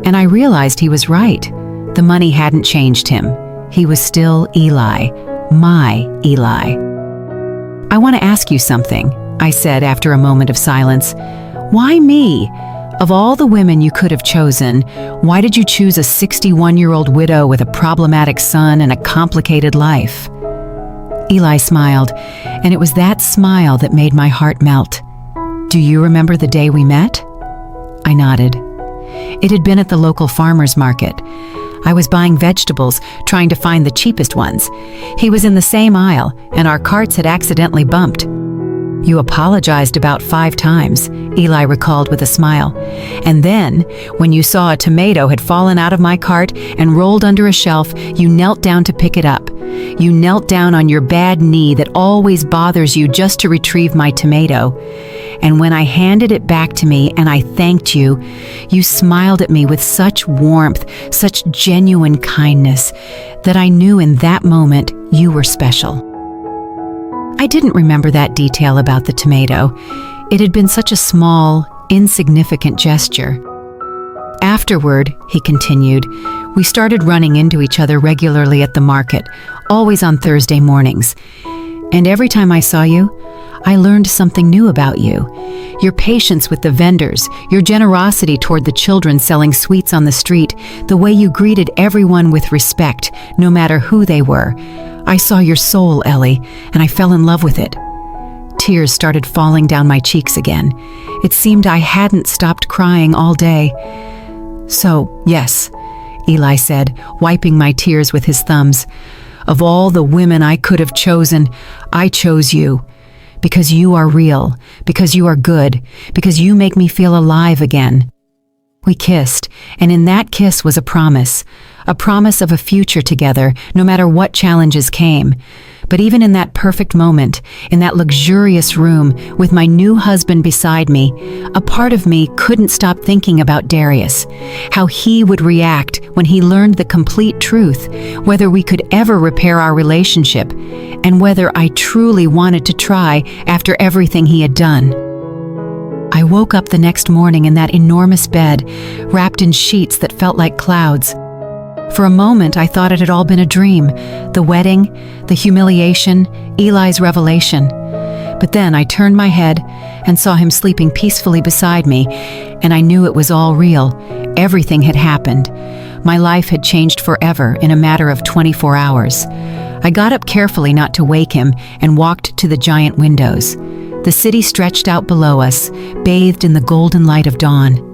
[SPEAKER 1] And I realized he was right. The money hadn't changed him. He was still Eli, my Eli. "I want to ask you something," I said after a moment of silence. "Why me? Of all the women you could have chosen, why did you choose a 61-year-old widow with a problematic son and a complicated life?" Eli smiled, and it was that smile that made my heart melt. "Do you remember the day we met?" I nodded. It had been at the local farmer's market. I was buying vegetables, trying to find the cheapest ones. He was in the same aisle, and our carts had accidentally bumped. "You apologized about 5 times, Eli recalled with a smile. "And then, when you saw a tomato had fallen out of my cart and rolled under a shelf, you knelt down to pick it up. You knelt down on your bad knee that always bothers you just to retrieve my tomato. And when I handed it back to me and I thanked you, you smiled at me with such warmth, such genuine kindness, that I knew in that moment you were special." I didn't remember that detail about the tomato. It had been such a small, insignificant gesture. "Afterward," he continued, "we started running into each other regularly at the market, always on Thursday mornings. And every time I saw you, I learned something new about you. Your patience with the vendors, your generosity toward the children selling sweets on the street, the way you greeted everyone with respect, no matter who they were. I saw your soul, Ellie, and I fell in love with it. Tears started falling down my cheeks again. It seemed I hadn't stopped crying all day. So, yes, Eli said, wiping my tears with his thumbs. Of all the women I could have chosen, I chose you. Because you are real, because you are good, because you make me feel alive again. We kissed, and in that kiss was a promise of a future together, no matter what challenges came. But even in that perfect moment, in that luxurious room, with my new husband beside me, a part of me couldn't stop thinking about Darius, how he would react when he learned the complete truth, whether we could ever repair our relationship, and whether I truly wanted to try after everything he had done. I woke up the next morning in that enormous bed, wrapped in sheets that felt like clouds. For a moment, I thought it had all been a dream, the wedding, the humiliation, Eli's revelation. But then I turned my head and saw him sleeping peacefully beside me, and I knew it was all real. Everything had happened. My life had changed forever in a matter of 24 hours. I got up carefully not to wake him and walked to the giant windows. The city stretched out below us, bathed in the golden light of dawn.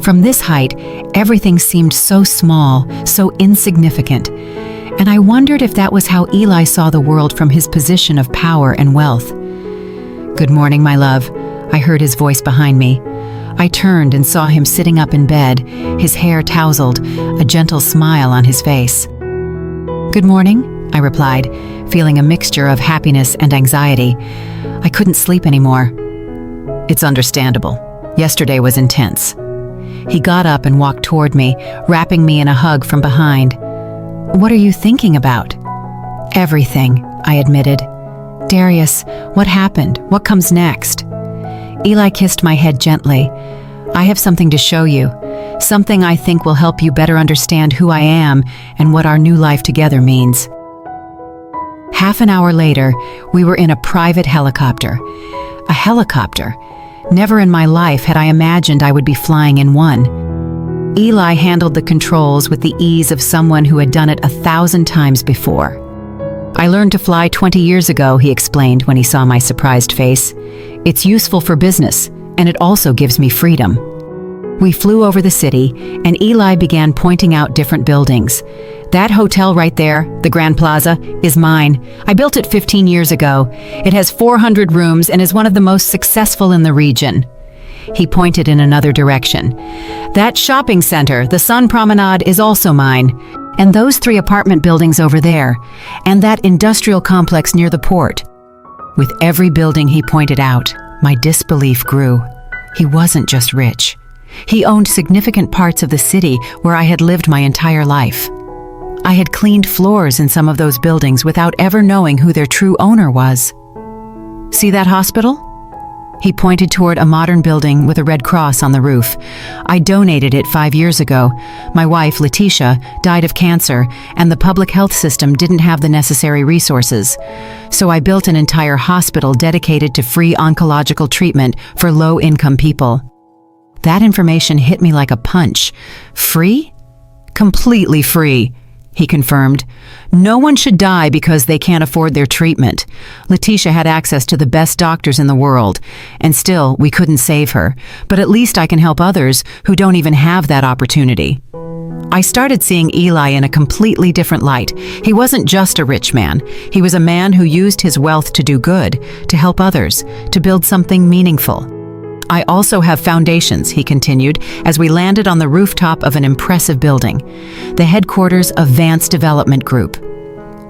[SPEAKER 1] From this height, everything seemed so small, so insignificant, and I wondered if that was how Eli saw the world from his position of power and wealth. "Good morning, my love," I heard his voice behind me. I turned and saw him sitting up in bed, his hair tousled, a gentle smile on his face. "Good morning," I replied, feeling a mixture of happiness and anxiety. I couldn't sleep anymore. "It's understandable. Yesterday was intense." He got up and walked toward me, wrapping me in a hug from behind. "What are you thinking about?" "Everything," I admitted. "Darius, what happened? What comes next?" Eli kissed my head gently. "I have something to show you, something I think will help you better understand who I am and what our new life together means." Half an hour later, we were in a private helicopter. A helicopter. Never in my life had I imagined I would be flying in one. Eli handled the controls with the ease of someone who had done it 1,000 times before. "I learned to fly 20 years ago," he explained when he saw my surprised face. "It's useful for business, and it also gives me freedom." We flew over the city, and Eli began pointing out different buildings. "That hotel right there, the Grand Plaza, is mine. I built it 15 years ago. It has 400 rooms and is one of the most successful in the region." He pointed in another direction. "That shopping center, the Sun Promenade, is also mine. And those 3 apartment buildings over there. And that industrial complex near the port." With every building he pointed out, my disbelief grew. He wasn't just rich. He owned significant parts of the city where I had lived my entire life. I had cleaned floors in some of those buildings without ever knowing who their true owner was. "See that hospital?" He pointed toward a modern building with a red cross on the roof. "I donated it 5 years ago. My wife, Letitia, died of cancer, and the public health system didn't have the necessary resources. So I built an entire hospital dedicated to free oncological treatment for low-income people." That information hit me like a punch. "Free?" "Completely free," he confirmed. "No one should die because they can't afford their treatment. Letitia had access to the best doctors in the world, and still we couldn't save her. But at least I can help others who don't even have that opportunity." I started seeing Eli in a completely different light. He wasn't just a rich man. He was a man who used his wealth to do good, to help others, to build something meaningful. "I also have foundations," he continued, as we landed on the rooftop of an impressive building, the headquarters of Vance Development Group.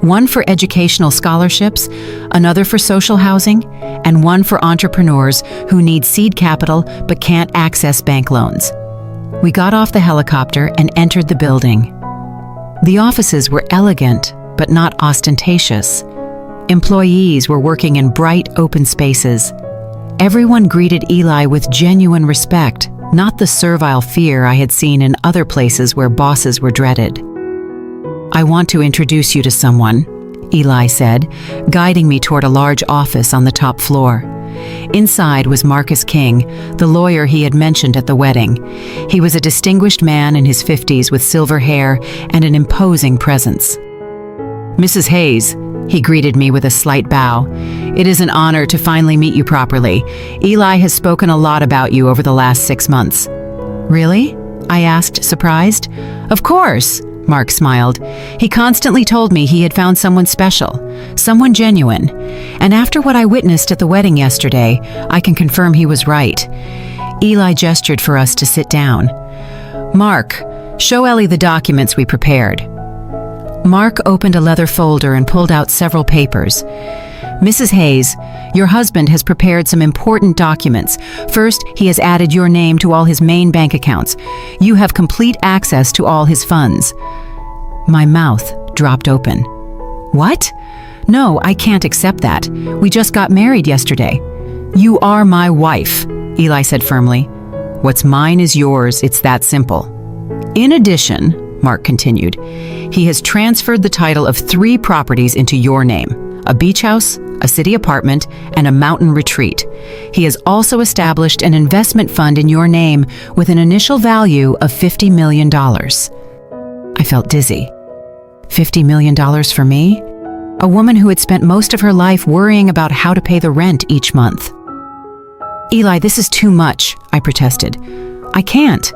[SPEAKER 1] One for educational scholarships, another for social housing, and one for entrepreneurs who need seed capital but can't access bank loans. We got off the helicopter and entered the building. The offices were elegant, but not ostentatious. Employees were working in bright, open spaces. Everyone greeted Eli with genuine respect, not the servile fear I had seen in other places where bosses were dreaded. "I want to introduce you to someone," Eli said, guiding me toward a large office on the top floor. Inside was Marcus King, the lawyer he had mentioned at the wedding. He was a distinguished man in his 50s with silver hair and an imposing presence. "Mrs. Hayes," he greeted me with a slight bow. "It is an honor to finally meet you properly. Eli has spoken a lot about you over the last 6 months." "Really?" I asked, surprised. "Of course," Mark smiled. "He constantly told me he had found someone special, someone genuine. And after what I witnessed at the wedding yesterday, I can confirm he was right." Eli gestured for us to sit down. "Mark, show Ellie the documents we prepared." Mark opened a leather folder and pulled out several papers. "Mrs. Hayes, your husband has prepared some important documents. First, he has added your name to all his main bank accounts. You have complete access to all his funds." My mouth dropped open. "What? No, I can't accept that. We just got married yesterday." "You are my wife," Eli said firmly. "What's mine is yours. It's that simple." "In addition," Mark continued, "he has transferred the title of 3 properties into your name: a beach house, a city apartment, and a mountain retreat. He has also established an investment fund in your name with an initial value of $50 million. I felt dizzy. $50 million for me? A woman who had spent most of her life worrying about how to pay the rent each month. "Eli, this is too much," I protested. "I can't."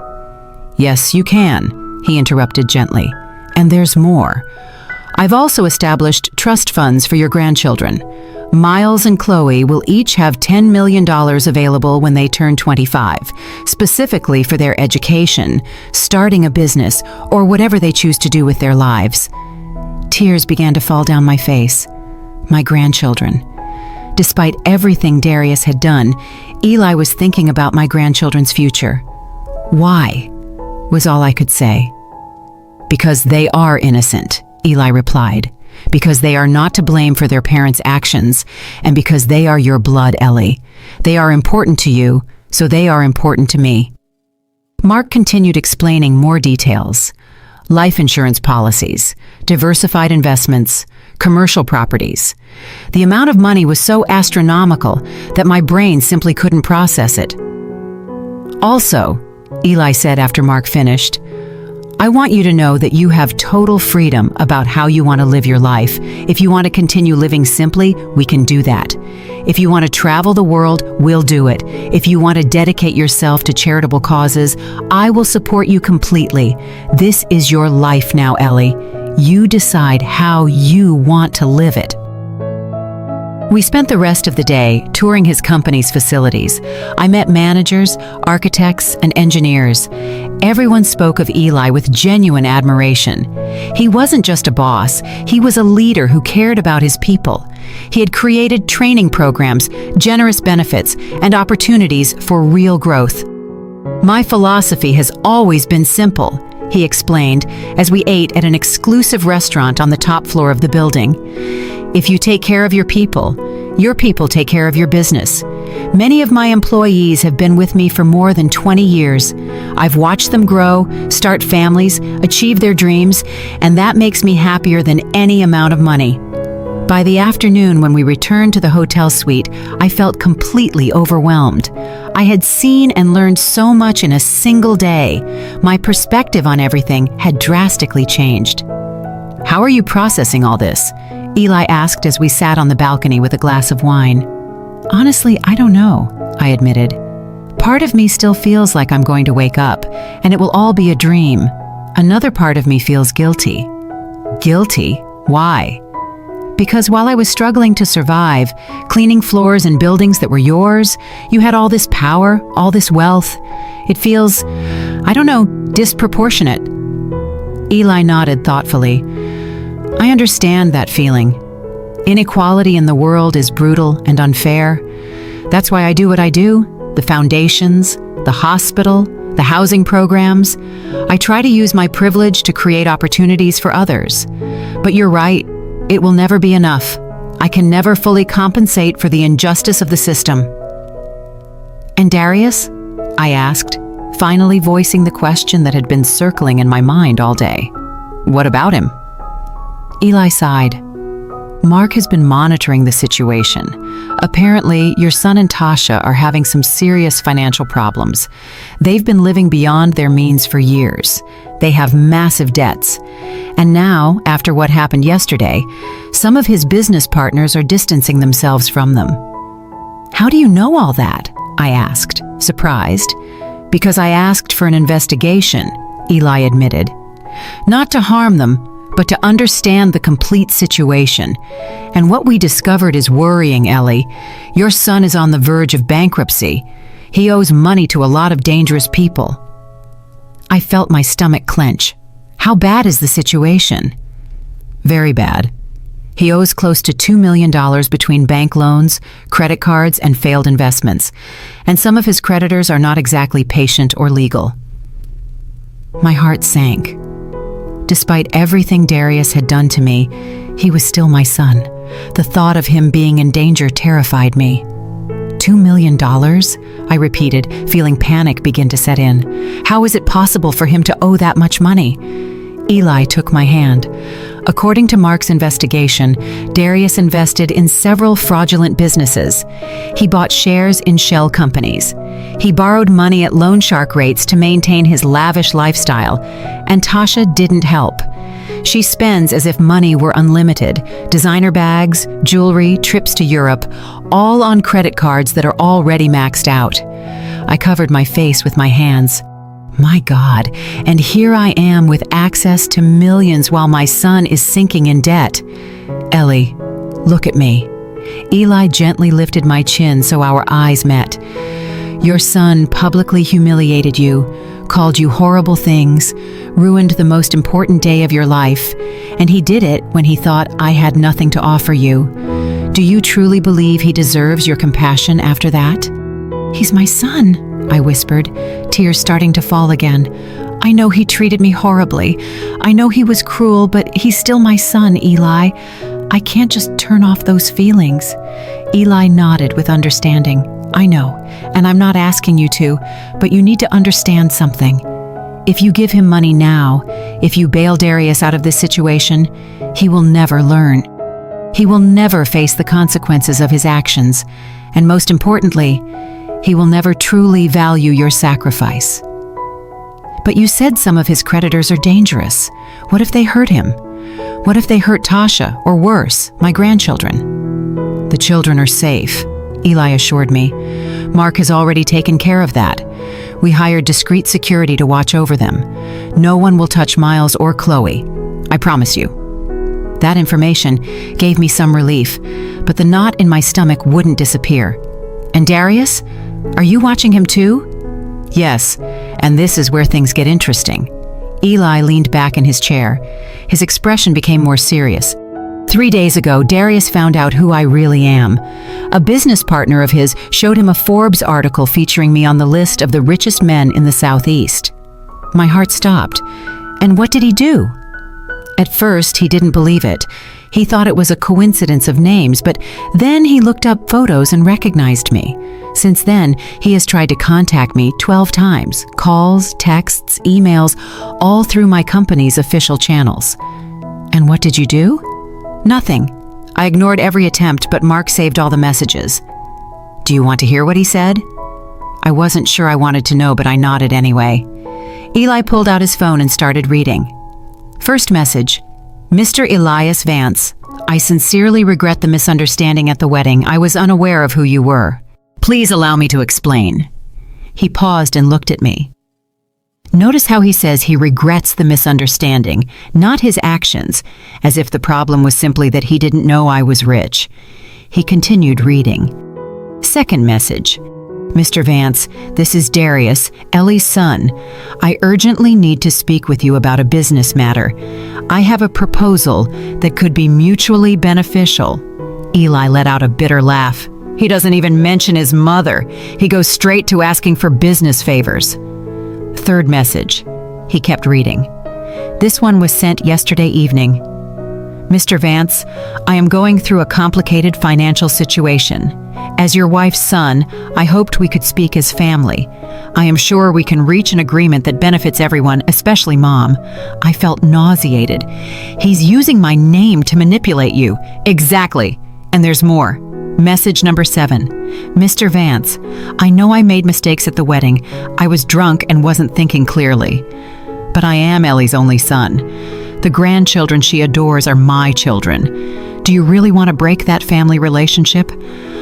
[SPEAKER 1] "Yes, you can," he interrupted gently. "And there's more. I've also established trust funds for your grandchildren. Miles and Chloe will each have $10 million available when they turn 25, specifically for their education, starting a business, or whatever they choose to do with their lives." Tears began to fall down my face. My grandchildren. Despite everything Darius had done, Eli was thinking about my grandchildren's future. "Why?" was all I could say. "Because they are innocent," Eli replied. "Because they are not to blame for their parents' actions, and because they are your blood, Ellie. They are important to you, so they are important to me." Mark continued explaining more details. Life insurance policies, diversified investments, commercial properties. The amount of money was so astronomical that my brain simply couldn't process it. "Also," Eli said after Mark finished, "I want you to know that you have total freedom about how you want to live your life. If you want to continue living simply, we can do that. If you want to travel the world, we'll do it. If you want to dedicate yourself to charitable causes, I will support you completely. This is your life now, Ellie. You decide how you want to live it." We spent the rest of the day touring his company's facilities. I met managers, architects, and engineers. Everyone spoke of Eli with genuine admiration. He wasn't just a boss, he was a leader who cared about his people. He had created training programs, generous benefits, and opportunities for real growth. "My philosophy has always been simple," he explained as we ate at an exclusive restaurant on the top floor of the building. "If you take care of your people take care of your business. Many of my employees have been with me for more than 20 years. I've watched them grow, start families, achieve their dreams, and that makes me happier than any amount of money." By the afternoon, when we returned to the hotel suite, I felt completely overwhelmed. I had seen and learned so much in a single day. My perspective on everything had drastically changed. "How are you processing all this?" Eli asked as we sat on the balcony with a glass of wine. "Honestly, I don't know," I admitted. "Part of me still feels like I'm going to wake up, and it will all be a dream. Another part of me feels guilty." "Guilty? Why?" "Because while I was struggling to survive, cleaning floors in buildings that were yours, you had all this power, all this wealth. It feels, I don't know, disproportionate." Eli nodded thoughtfully. "I understand that feeling. Inequality in the world is brutal and unfair. That's why I do what I do. The foundations, the hospital, the housing programs. I try to use my privilege to create opportunities for others. But you're right, it will never be enough. I can never fully compensate for the injustice of the system." "And Darius?" I asked, finally voicing the question that had been circling in my mind all day. "What about him?" Eli sighed. Mark has been monitoring the situation. Apparently, your son and Tasha are having some serious financial problems. They've been living beyond their means for years. They have massive debts. And now, after what happened yesterday, some of his business partners are distancing themselves from them. How do you know all that? I asked, surprised. Because I asked for an investigation, Eli admitted. Not to harm them, but to understand the complete situation. And what we discovered is worrying, Ellie. Your son is on the verge of bankruptcy. He owes money to a lot of dangerous people. I felt my stomach clench. How bad is the situation? Very bad. He owes close to $2 million between bank loans, credit cards, and failed investments. And some of his creditors are not exactly patient or legal. My heart sank. Despite everything Darius had done to me, he was still my son. The thought of him being in danger terrified me. $2 million? I repeated, feeling panic begin to set in. How is it possible for him to owe that much money? Eli took my hand. According to Mark's investigation, Darius invested in several fraudulent businesses. He bought shares in shell companies. He borrowed money at loan shark rates to maintain his lavish lifestyle, and Tasha didn't help. She spends as if money were unlimited. Designer bags, jewelry, trips to Europe, all on credit cards that are already maxed out. I covered my face with my hands. My God, and here I am with access to millions while my son is sinking in debt. Ellie, look at me. Eli gently lifted my chin so our eyes met. Your son publicly humiliated you, called you horrible things, ruined the most important day of your life, and he did it when he thought I had nothing to offer you. Do you truly believe he deserves your compassion after that? He's my son, I whispered, tears starting to fall again. I know he treated me horribly. I know he was cruel, but he's still my son, Eli. I can't just turn off those feelings. Eli nodded with understanding. I know, and I'm not asking you to, but you need to understand something. If you give him money now, if you bail Darius out of this situation, he will never learn. He will never face the consequences of his actions, and most importantly, he will never truly value your sacrifice. But you said some of his creditors are dangerous. What if they hurt him? What if they hurt Tasha, or worse, my grandchildren? The children are safe, Eli assured me. Mark has already taken care of that. We hired discreet security to watch over them. No one will touch Miles or Chloe. I promise you. That information gave me some relief, but the knot in my stomach wouldn't disappear. And Darius? Are you watching him too? Yes, and this is where things get interesting. Eli leaned back in his chair. His expression became more serious. 3 days ago, Darius found out who I really am. A business partner of his showed him a Forbes article featuring me on the list of the richest men in the Southeast. My heart stopped. And what did he do? At first, he didn't believe it. He thought it was a coincidence of names, but then he looked up photos and recognized me. Since then, he has tried to contact me 12 times, calls, texts, emails, all through my company's official channels. And what did you do? Nothing. I ignored every attempt, but Mark saved all the messages. Do you want to hear what he said? I wasn't sure I wanted to know, but I nodded anyway. Eli pulled out his phone and started reading. First message. Mr. Elias Vance, I sincerely regret the misunderstanding at the wedding. I was unaware of who you were. Please allow me to explain. He paused and looked at me. Notice how he says he regrets the misunderstanding, not his actions, as if the problem was simply that he didn't know I was rich. He continued reading. Second message. Mr. Vance, this is Darius, Ellie's son. I urgently need to speak with you about a business matter. I have a proposal that could be mutually beneficial. Eli let out a bitter laugh. He doesn't even mention his mother. He goes straight to asking for business favors. Third message. He kept reading. This one was sent yesterday evening. Mr. Vance, I am going through a complicated financial situation. As your wife's son, I hoped we could speak as family. I am sure we can reach an agreement that benefits everyone, especially Mom. I felt nauseated. He's using my name to manipulate you. Exactly. And there's more. Message number 7. Mr. Vance, I know I made mistakes at the wedding. I was drunk and wasn't thinking clearly. But I am Ellie's only son. The grandchildren she adores are my children. Do you really want to break that family relationship?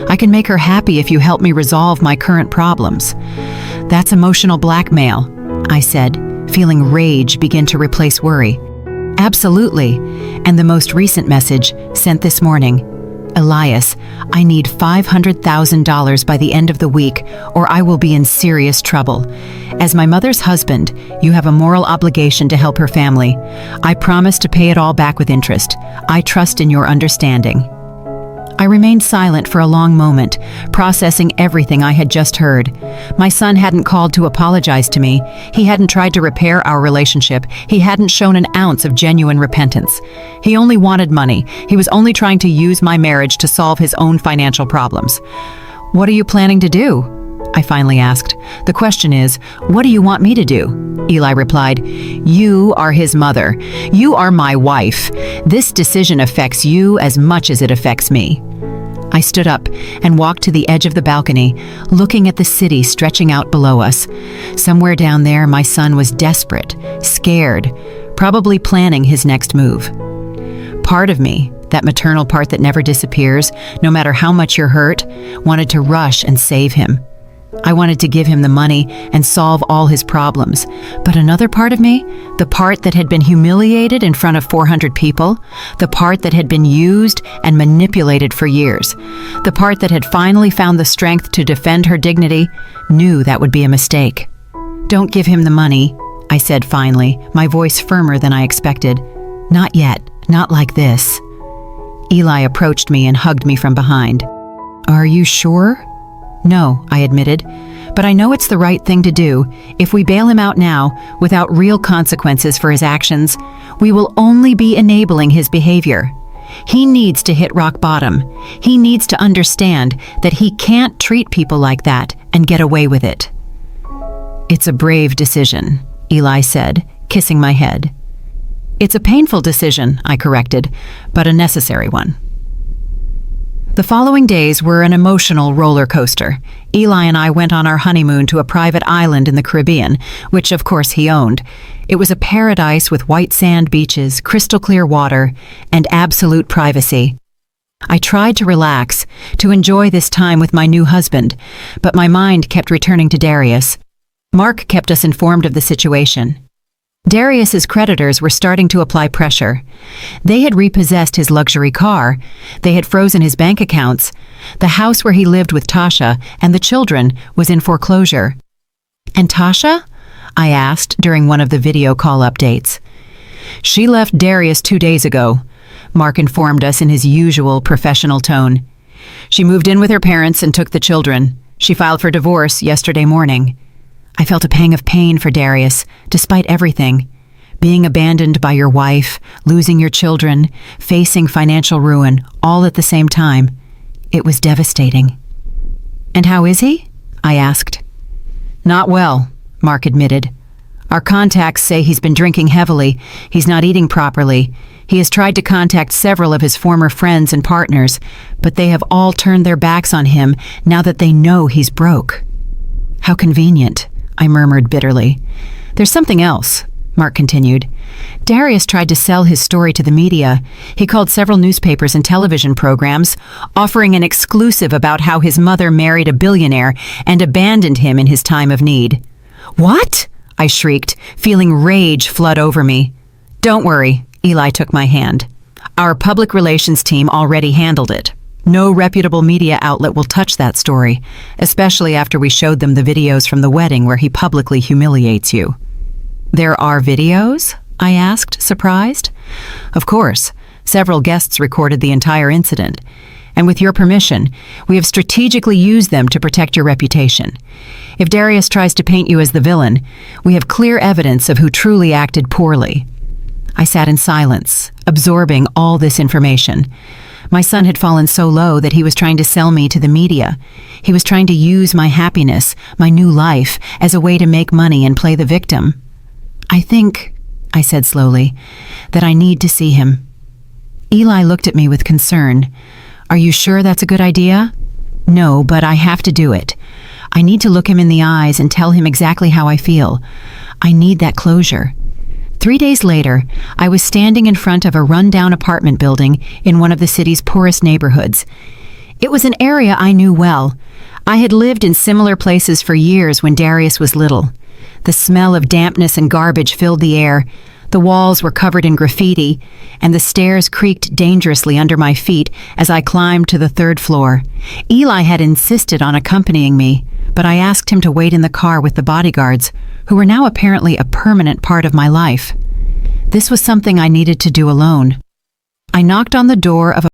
[SPEAKER 1] I can make her happy if you help me resolve my current problems. That's emotional blackmail, I said, feeling rage begin to replace worry. Absolutely. And the most recent message, sent this morning. Elias, I need $500,000 by the end of the week, or I will be in serious trouble. As my mother's husband, you have a moral obligation to help her family. I promise to pay it all back with interest. I trust in your understanding. I remained silent for a long moment, processing everything I had just heard. My son hadn't called to apologize to me. He hadn't tried to repair our relationship. He hadn't shown an ounce of genuine repentance. He only wanted money. He was only trying to use my marriage to solve his own financial problems. What are you planning to do? I finally asked. The question is, what do you want me to do? Eli replied, you are his mother. You are my wife. This decision affects you as much as it affects me. I stood up and walked to the edge of the balcony, looking at the city stretching out below us. Somewhere down there, my son was desperate, scared, probably planning his next move. Part of me, that maternal part that never disappears, no matter how much you're hurt, wanted to rush and save him. I wanted to give him the money and solve all his problems. But another part of me, the part that had been humiliated in front of 400 people, the part that had been used and manipulated for years, the part that had finally found the strength to defend her dignity, knew that would be a mistake. Don't give him the money, I said finally, my voice firmer than I expected. Not yet, not like this. Eli approached me and hugged me from behind. Are you sure? No, I admitted, but I know it's the right thing to do. If we bail him out now, without real consequences for his actions, we will only be enabling his behavior. He needs to hit rock bottom. He needs to understand that he can't treat people like that and get away with it. It's a brave decision, Eli said, kissing my head. It's a painful decision, I corrected, but a necessary one. The following days were an emotional roller coaster. Eli and I went on our honeymoon to a private island in the Caribbean, which of course he owned. It was a paradise with white sand beaches, crystal clear water, and absolute privacy. I tried to relax, to enjoy this time with my new husband, but my mind kept returning to Darius. Mark kept us informed of the situation. Darius's creditors were starting to apply pressure. They had repossessed his luxury car. They had frozen his bank accounts. The house where he lived with Tasha and the children was in foreclosure. And Tasha? I asked during one of the video call updates. She left Darius 2 days ago, Mark informed us in his usual professional tone. She moved in with her parents and took the children. She filed for divorce yesterday morning. I felt a pang of pain for Darius, despite everything. Being abandoned by your wife, losing your children, facing financial ruin, all at the same time. It was devastating. And how is he? I asked. Not well, Mark admitted. Our contacts say he's been drinking heavily. He's not eating properly. He has tried to contact several of his former friends and partners, but they have all turned their backs on him now that they know he's broke. How convenient, I murmured bitterly. There's something else, Mark continued. Darius tried to sell his story to the media. He called several newspapers and television programs, offering an exclusive about how his mother married a billionaire and abandoned him in his time of need. What? I shrieked, feeling rage flood over me. Don't worry, Eli took my hand. Our public relations team already handled it. No reputable media outlet will touch that story, especially after we showed them the videos from the wedding where he publicly humiliates you. There are videos? I asked, surprised. Of course. Several guests recorded the entire incident. And with your permission, we have strategically used them to protect your reputation. If Darius tries to paint you as the villain, we have clear evidence of who truly acted poorly. I sat in silence, absorbing all this information. My son had fallen so low that he was trying to sell me to the media. He was trying to use my happiness, my new life, as a way to make money and play the victim. I think, I said slowly, that I need to see him. Eli looked at me with concern. Are you sure that's a good idea? No, but I have to do it. I need to look him in the eyes and tell him exactly how I feel. I need that closure. 3 days later, I was standing in front of a rundown apartment building in one of the city's poorest neighborhoods. It was an area I knew well. I had lived in similar places for years when Darius was little. The smell of dampness and garbage filled the air. The walls were covered in graffiti, and the stairs creaked dangerously under my feet as I climbed to the 3rd floor. Eli had insisted on accompanying me, but I asked him to wait in the car with the bodyguards, who were now apparently a permanent part of my life. This was something I needed to do alone. I knocked on the door of a